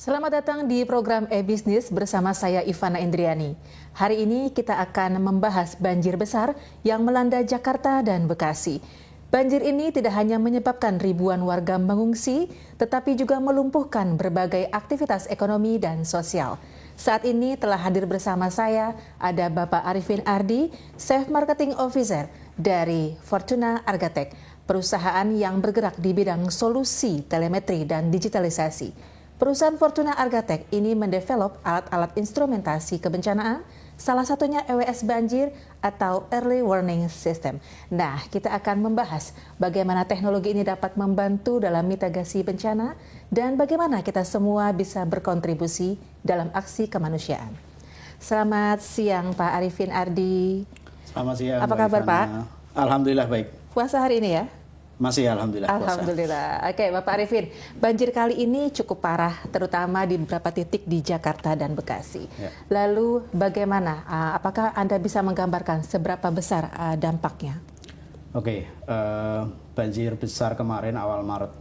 Selamat datang di program e-Bisnis bersama saya Ivana Indriani. Hari ini kita akan membahas banjir besar yang melanda Jakarta dan Bekasi. Banjir ini tidak hanya menyebabkan ribuan warga mengungsi, tetapi juga melumpuhkan berbagai aktivitas ekonomi dan sosial. Saat ini telah hadir bersama saya ada Bapak Arifin Ardi, Chief Marketing Officer dari Fortuna Argatech, perusahaan yang bergerak di bidang solusi telemetri dan digitalisasi. Perusahaan Fortuna Argatech ini mendevelop alat-alat instrumentasi kebencanaan, salah satunya EWS banjir atau Early Warning System. Nah, kita akan membahas bagaimana teknologi ini dapat membantu dalam mitigasi bencana dan bagaimana kita semua bisa berkontribusi dalam aksi kemanusiaan. Selamat siang Pak Arifin Ardi. Selamat siang. Apa kabar Pak? Alhamdulillah baik. Puasa hari ini ya? Masih alhamdulillah. Alhamdulillah. Oke, Bapak Arifin, banjir kali ini cukup parah, terutama di beberapa titik di Jakarta dan Bekasi. Ya. Lalu bagaimana? Apakah Anda bisa menggambarkan seberapa besar dampaknya? Oke, banjir besar kemarin awal Maret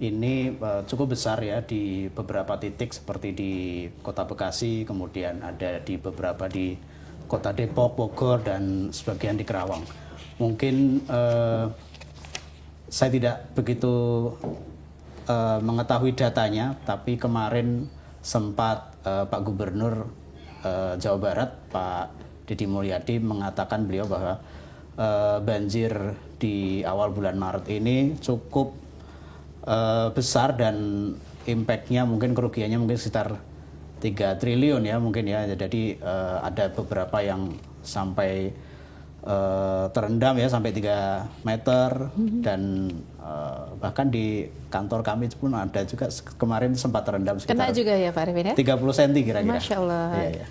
ini cukup besar ya di beberapa titik seperti di Kota Bekasi, kemudian ada di beberapa di Kota Depok, Bogor, dan sebagian di Kerawang. Mungkin saya tidak begitu mengetahui datanya, tapi kemarin sempat Pak Gubernur Jawa Barat, Pak Deddy Mulyadi mengatakan beliau bahwa banjir di awal bulan Maret ini cukup besar dan impact-nya mungkin kerugiannya mungkin sekitar 3 triliun ya mungkin ya. Jadi ada beberapa yang sampai terendam ya sampai 3 meter dan bahkan di kantor kami pun ada juga kemarin sempat terendam sekitar kena juga ya Pak Arifin ya? 30 cm kira-kira. Masya Allah. Ya, ya.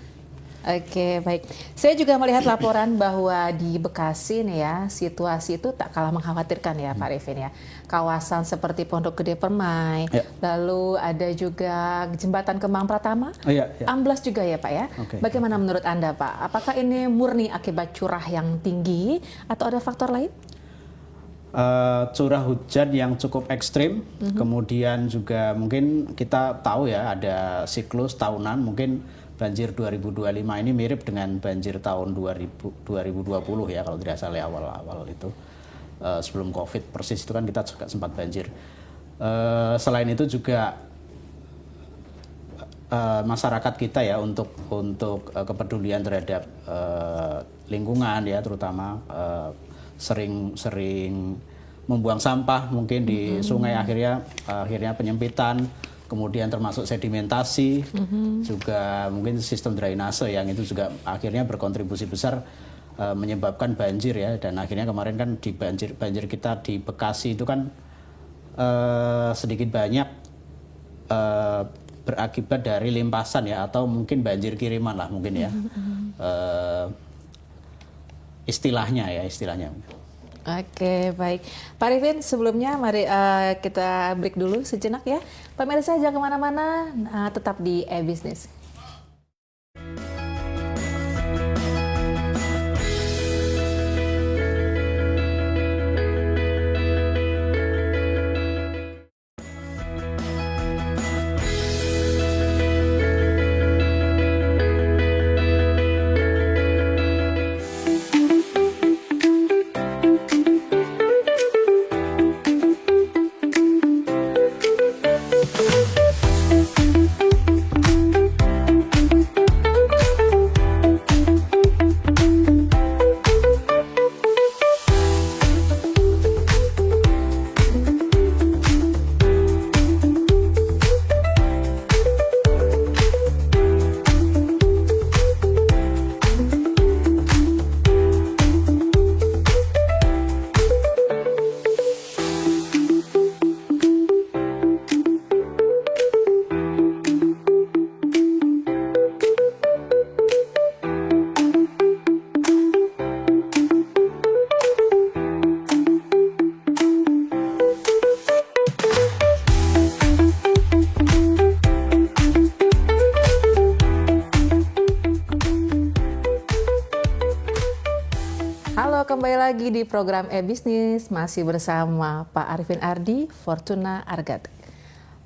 Oke, baik. Saya juga melihat laporan bahwa di Bekasi nih ya, situasi itu tak kalah mengkhawatirkan ya Pak Arifin ya. Kawasan seperti Pondok Gede Permai, Ya. lalu ada juga Jembatan Kemang Pratama, Ya. amblas juga ya Pak ya. Oke. Bagaimana menurut Anda Pak? Apakah ini murni akibat curah yang tinggi atau ada faktor lain? Curah hujan yang cukup ekstrim, kemudian juga mungkin kita tahu ya ada siklus tahunan, mungkin banjir 2025 ini mirip dengan banjir tahun 2020 ya kalau tidak salah awal-awal itu sebelum COVID persis itu kan kita juga sempat banjir. Selain itu juga masyarakat kita ya untuk kepedulian terhadap lingkungan ya terutama sering membuang sampah mungkin di sungai akhirnya penyempitan, kemudian termasuk sedimentasi, juga mungkin sistem drainase yang itu juga akhirnya berkontribusi besar menyebabkan banjir ya. Dan akhirnya kemarin kan di banjir kita di Bekasi itu kan sedikit banyak berakibat dari limpasan ya atau mungkin banjir kiriman lah mungkin ya. Istilahnya. Oke, baik. Pak Arifin, sebelumnya mari kita break dulu sejenak ya. Pemirsa jangan kemana-mana, tetap di e-Bisnis. Halo, kembali lagi di program e-Bisnis, masih bersama Pak Arifin Ardi, Fortuna Argatech.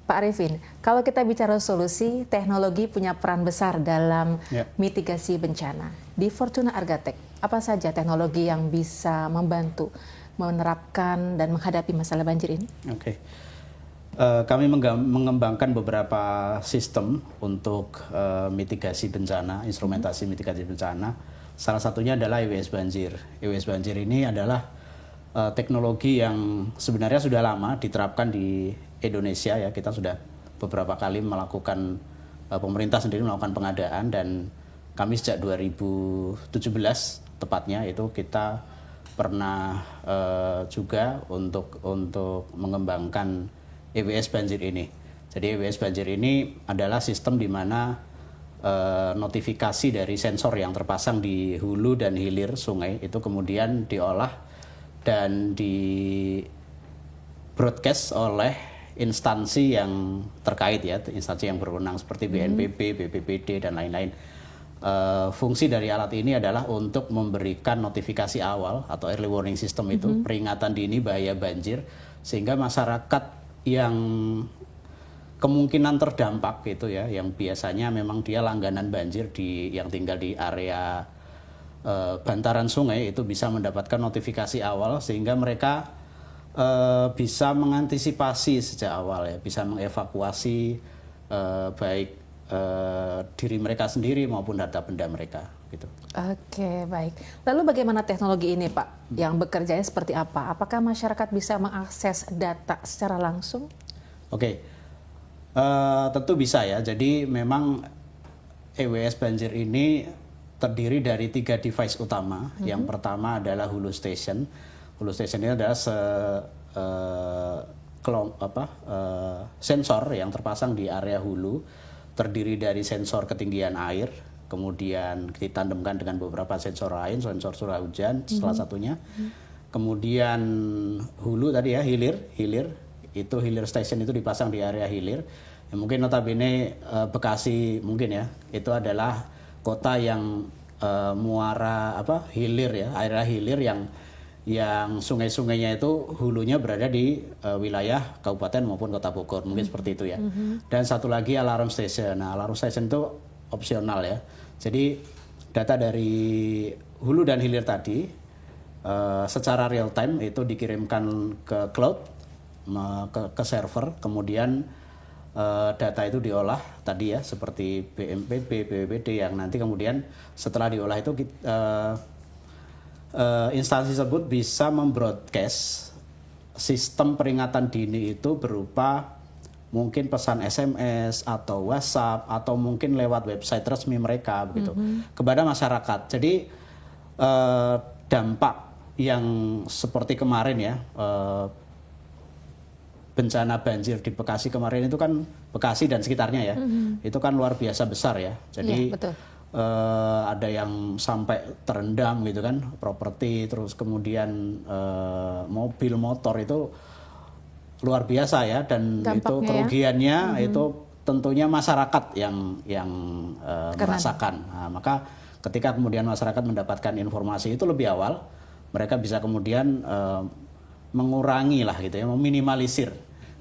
Pak Arifin, kalau kita bicara solusi, teknologi punya peran besar dalam mitigasi bencana. Di Fortuna Argatec, apa saja teknologi yang bisa membantu menerapkan dan menghadapi masalah banjir ini? Oke. Kami mengembangkan beberapa sistem untuk mitigasi bencana, instrumentasi mitigasi bencana. Salah satunya adalah EWS Banjir. EWS Banjir ini adalah teknologi yang sebenarnya sudah lama diterapkan di Indonesia ya. Kita sudah beberapa kali melakukan, pemerintah sendiri melakukan pengadaan, dan kami sejak 2017 tepatnya itu kita pernah juga untuk mengembangkan EWS Banjir ini. Jadi EWS Banjir ini adalah sistem di mana notifikasi dari sensor yang terpasang di hulu dan hilir sungai itu kemudian diolah dan di broadcast oleh instansi yang terkait ya, instansi yang berwenang seperti BNPB, BPBD dan lain-lain. Fungsi dari alat ini adalah untuk memberikan notifikasi awal atau early warning system itu, peringatan dini bahaya banjir, sehingga masyarakat yang kemungkinan terdampak gitu ya, yang biasanya memang dia langganan banjir yang tinggal di area bantaran sungai itu bisa mendapatkan notifikasi awal, sehingga mereka bisa mengantisipasi sejak awal ya, bisa mengevakuasi baik diri mereka sendiri maupun harta benda mereka gitu. Oke, baik. Lalu bagaimana teknologi ini, Pak? Yang bekerjanya seperti apa? Apakah masyarakat bisa mengakses data secara langsung? Oke, tentu bisa ya. Jadi memang EWS Banjir ini terdiri dari 3 device utama. Yang pertama adalah Hulu Station. Hulu Station ini adalah sensor yang terpasang di area hulu, terdiri dari sensor ketinggian air, kemudian ditandemkan dengan beberapa sensor lain, sensor curah hujan salah satunya. Kemudian hulu tadi ya, hilir itu hilir station itu dipasang di area hilir. Ya, mungkin notabene Bekasi mungkin ya, itu adalah kota yang muara hilir ya, area hilir yang sungai-sungainya itu hulunya berada di wilayah kabupaten maupun kota Bogor, mungkin seperti itu ya. Dan satu lagi alarm station. Nah, alarm station itu opsional ya. Jadi data dari hulu dan hilir tadi secara real time itu dikirimkan ke cloud, ke server, kemudian data itu diolah tadi ya, seperti BNPB, BPBD, yang nanti kemudian setelah diolah itu instansi tersebut bisa membroadcast sistem peringatan dini itu berupa mungkin pesan SMS atau WhatsApp atau mungkin lewat website resmi mereka begitu kepada masyarakat. Jadi dampak yang seperti kemarin ya, bencana banjir di Bekasi kemarin itu kan, Bekasi dan sekitarnya ya, itu kan luar biasa besar ya. Jadi betul. Ada yang sampai terendam gitu kan, properti, terus kemudian mobil, motor, itu luar biasa ya. Dan dampaknya itu kerugiannya itu tentunya masyarakat yang merasakan. Nah, maka ketika kemudian masyarakat mendapatkan informasi itu lebih awal, mereka bisa kemudian mengurangi lah gitu ya, meminimalisir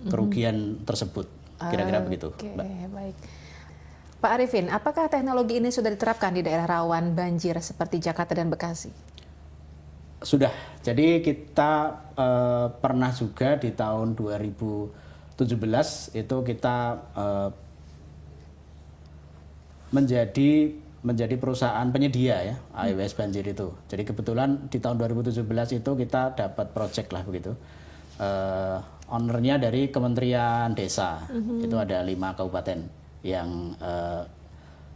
kerugian tersebut. Kira-kira begitu, Mbak. Baik. Pak Arifin, apakah teknologi ini sudah diterapkan di daerah rawan banjir seperti Jakarta dan Bekasi? Sudah. Jadi kita pernah juga di tahun 2017 itu kita menjadi perusahaan penyedia ya EWS Banjir itu. Jadi kebetulan di tahun 2017 itu kita dapat project lah begitu. Ownernya dari Kementerian Desa. Itu ada 5 kabupaten yang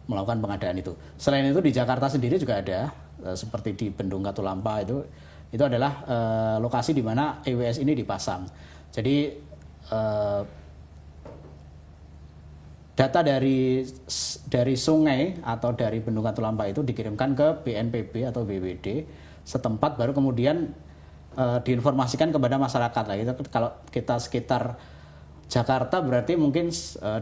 melakukan pengadaan itu. Selain itu di Jakarta sendiri juga ada, seperti di Bendung Katulampa itu adalah lokasi di mana EWS ini dipasang. Jadi data dari sungai atau dari Bendung Katulampa itu dikirimkan ke BNPB atau BPBD setempat, baru kemudian diinformasikan kepada masyarakat. Nah, itu kalau kita sekitar Jakarta berarti mungkin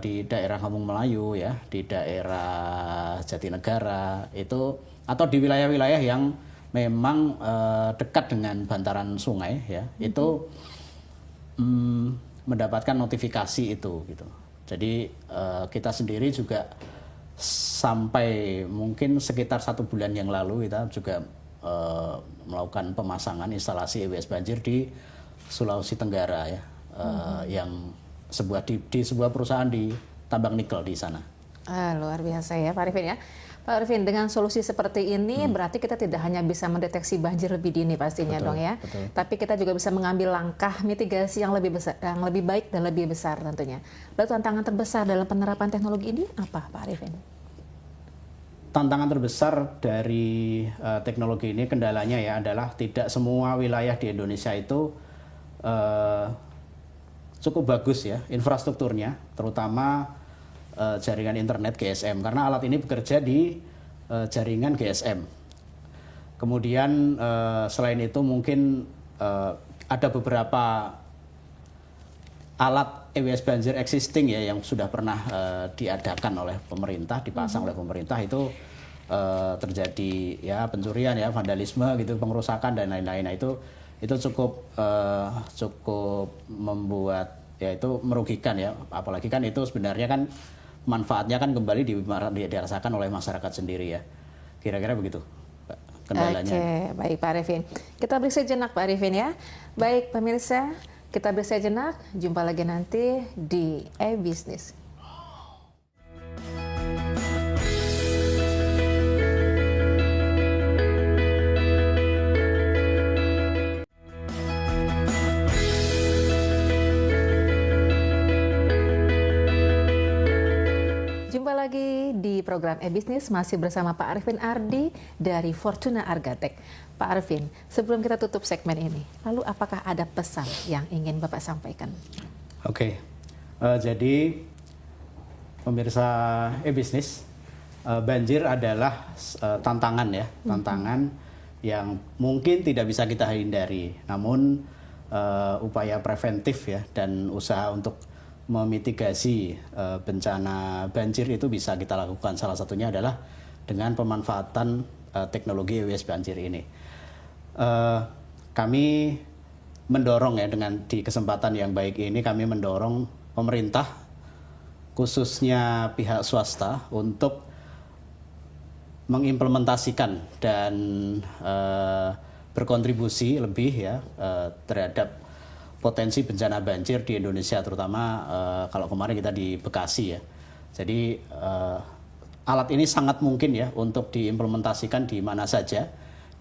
di daerah Kampung Melayu ya, di daerah Jatinegara itu, atau di wilayah-wilayah yang memang dekat dengan bantaran sungai ya, itu mendapatkan notifikasi itu gitu. Jadi kita sendiri juga sampai mungkin sekitar 1 bulan yang lalu kita juga melakukan pemasangan instalasi EWS banjir di Sulawesi Tenggara ya, yang di sebuah perusahaan di tambang nikel di sana. Luar biasa ya Pak Arifin ya. Pak Arifin, dengan solusi seperti ini berarti kita tidak hanya bisa mendeteksi banjir lebih dini pastinya Betul, dong ya. betul. Tapi kita juga bisa mengambil langkah mitigasi yang lebih besar, yang lebih baik dan lebih besar tentunya. Lalu tantangan terbesar dalam penerapan teknologi ini apa Pak Arifin? Tantangan terbesar dari teknologi ini, kendalanya ya adalah tidak semua wilayah di Indonesia itu cukup bagus ya infrastrukturnya, terutama jaringan internet GSM, karena alat ini bekerja di jaringan GSM. Kemudian selain itu mungkin ada beberapa alat EWS banjir existing ya yang sudah pernah diadakan oleh pemerintah, dipasang oleh pemerintah, itu terjadi ya pencurian ya, vandalisme gitu, pengerusakan dan lain-lain. Nah, itu cukup membuat ya itu merugikan ya, apalagi kan itu sebenarnya kan manfaatnya kan kembali dirasakan oleh masyarakat sendiri ya. Kira-kira begitu kendalanya. Oke, baik Pak Arifin. Kita beri sejenak Pak Arifin ya. Baik pemirsa, kita beri sejenak. Jumpa lagi nanti di e-Business. Jumpa lagi di program e-Business, masih bersama Pak Arifin Ardi dari Fortuna Argatech. Pak Arifin, sebelum kita tutup segmen ini, lalu apakah ada pesan yang ingin Bapak sampaikan? Oke, jadi pemirsa e-Business, banjir adalah tantangan ya, tantangan yang mungkin tidak bisa kita hindari. Namun upaya preventif ya dan usaha untuk memitigasi bencana banjir itu bisa kita lakukan. Salah satunya adalah dengan pemanfaatan teknologi EWS banjir ini. Kami mendorong ya, di kesempatan yang baik ini kami mendorong pemerintah khususnya pihak swasta untuk mengimplementasikan dan berkontribusi lebih ya terhadap potensi bencana banjir di Indonesia, terutama kalau kemarin kita di Bekasi ya. Jadi alat ini sangat mungkin ya untuk diimplementasikan di mana saja,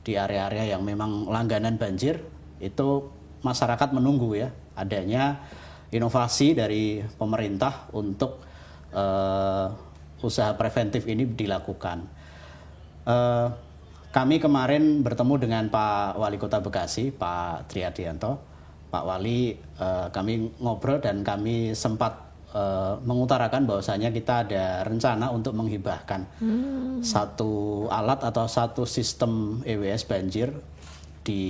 di area-area yang memang langganan banjir. Itu masyarakat menunggu ya adanya inovasi dari pemerintah untuk usaha preventif ini dilakukan. Kami kemarin bertemu dengan Pak Wali Kota Bekasi, Pak Triadianto. Pak Wali, kami ngobrol dan kami sempat mengutarakan bahwasanya kita ada rencana untuk menghibahkan satu alat atau satu sistem EWS banjir di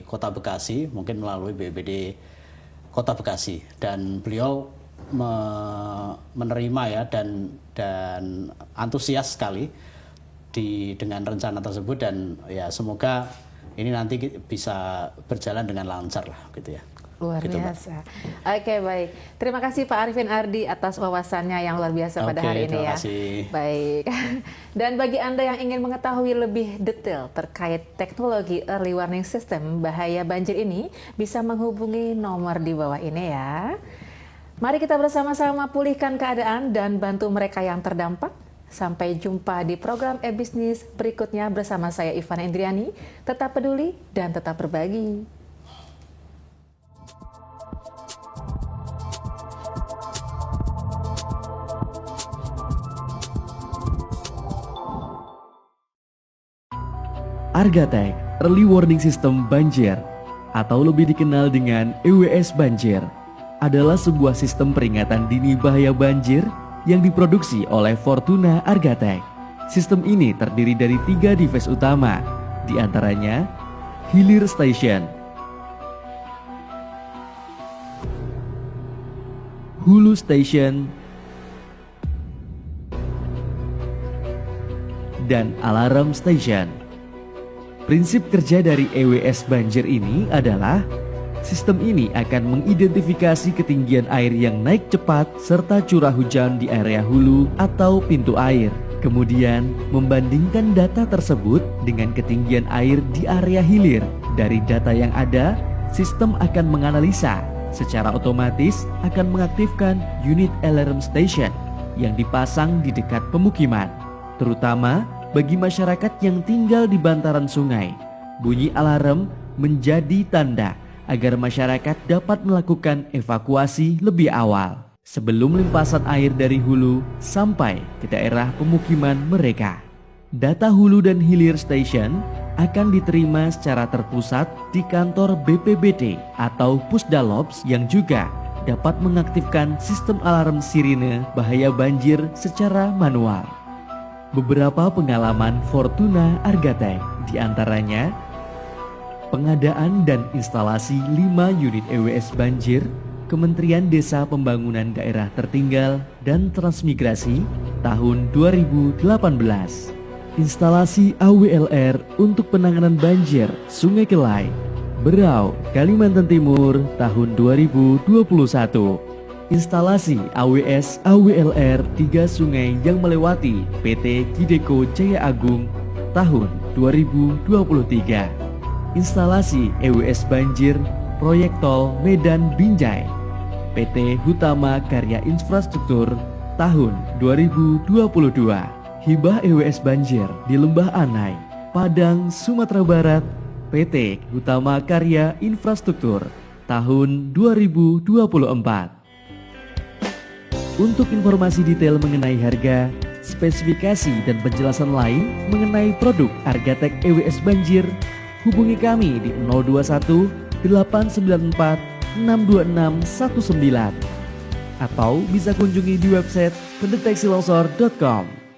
Kota Bekasi, mungkin melalui BPBD Kota Bekasi, dan beliau menerima ya dan antusias sekali dengan rencana tersebut, dan ya semoga ini nanti bisa berjalan dengan lancar lah gitu ya. Luar gitu, biasa. Oke, baik. Terima kasih Pak Arifin Ardi atas wawasannya yang luar biasa pada hari ini ya. Terima kasih. Baik. Dan bagi Anda yang ingin mengetahui lebih detail terkait teknologi early warning system bahaya banjir ini, bisa menghubungi nomor di bawah ini ya. Mari kita bersama-sama pulihkan keadaan dan bantu mereka yang terdampak. Sampai jumpa di program e-Business berikutnya bersama saya Ivana Indriani. Tetap peduli dan tetap berbagi. Argatech Early Warning System Banjir atau lebih dikenal dengan EWS Banjir adalah sebuah sistem peringatan dini bahaya banjir yang diproduksi oleh Fortuna Argatech. Sistem ini terdiri dari 3 device utama, di antaranya Hilir Station, Hulu Station, dan Alarm Station. Prinsip kerja dari EWS Banjir ini adalah Sistem ini akan mengidentifikasi ketinggian air yang naik cepat serta curah hujan di area hulu atau pintu air. Kemudian membandingkan data tersebut dengan ketinggian air di area hilir. Dari data yang ada, sistem akan menganalisa secara otomatis akan mengaktifkan unit alarm station yang dipasang di dekat pemukiman, terutama bagi masyarakat yang tinggal di bantaran sungai. Bunyi alarm menjadi tanda agar masyarakat dapat melakukan evakuasi lebih awal sebelum limpasan air dari hulu sampai ke daerah pemukiman mereka. Data hulu dan hilir station akan diterima secara terpusat di kantor BPBD atau Pusdalops yang juga dapat mengaktifkan sistem alarm sirine bahaya banjir secara manual. Beberapa pengalaman Fortuna Argatech diantaranya pengadaan dan instalasi 5 unit EWS banjir Kementerian Desa Pembangunan Daerah Tertinggal dan Transmigrasi tahun 2018. Instalasi AWLR untuk penanganan banjir Sungai Kelai, Berau, Kalimantan Timur tahun 2021. Instalasi AWS AWLR 3 sungai yang melewati PT Kideko Jaya Agung tahun 2023. Instalasi EWS banjir proyek tol Medan Binjai PT Hutama Karya Infrastruktur tahun 2022. Hibah EWS banjir di Lembah Anai, Padang, Sumatera Barat PT Hutama Karya Infrastruktur tahun 2024. Untuk informasi detail mengenai harga, spesifikasi dan penjelasan lain mengenai produk Argatech EWS banjir, hubungi kami di 021 894 62619 atau bisa kunjungi di website pendeteksilongsor.com.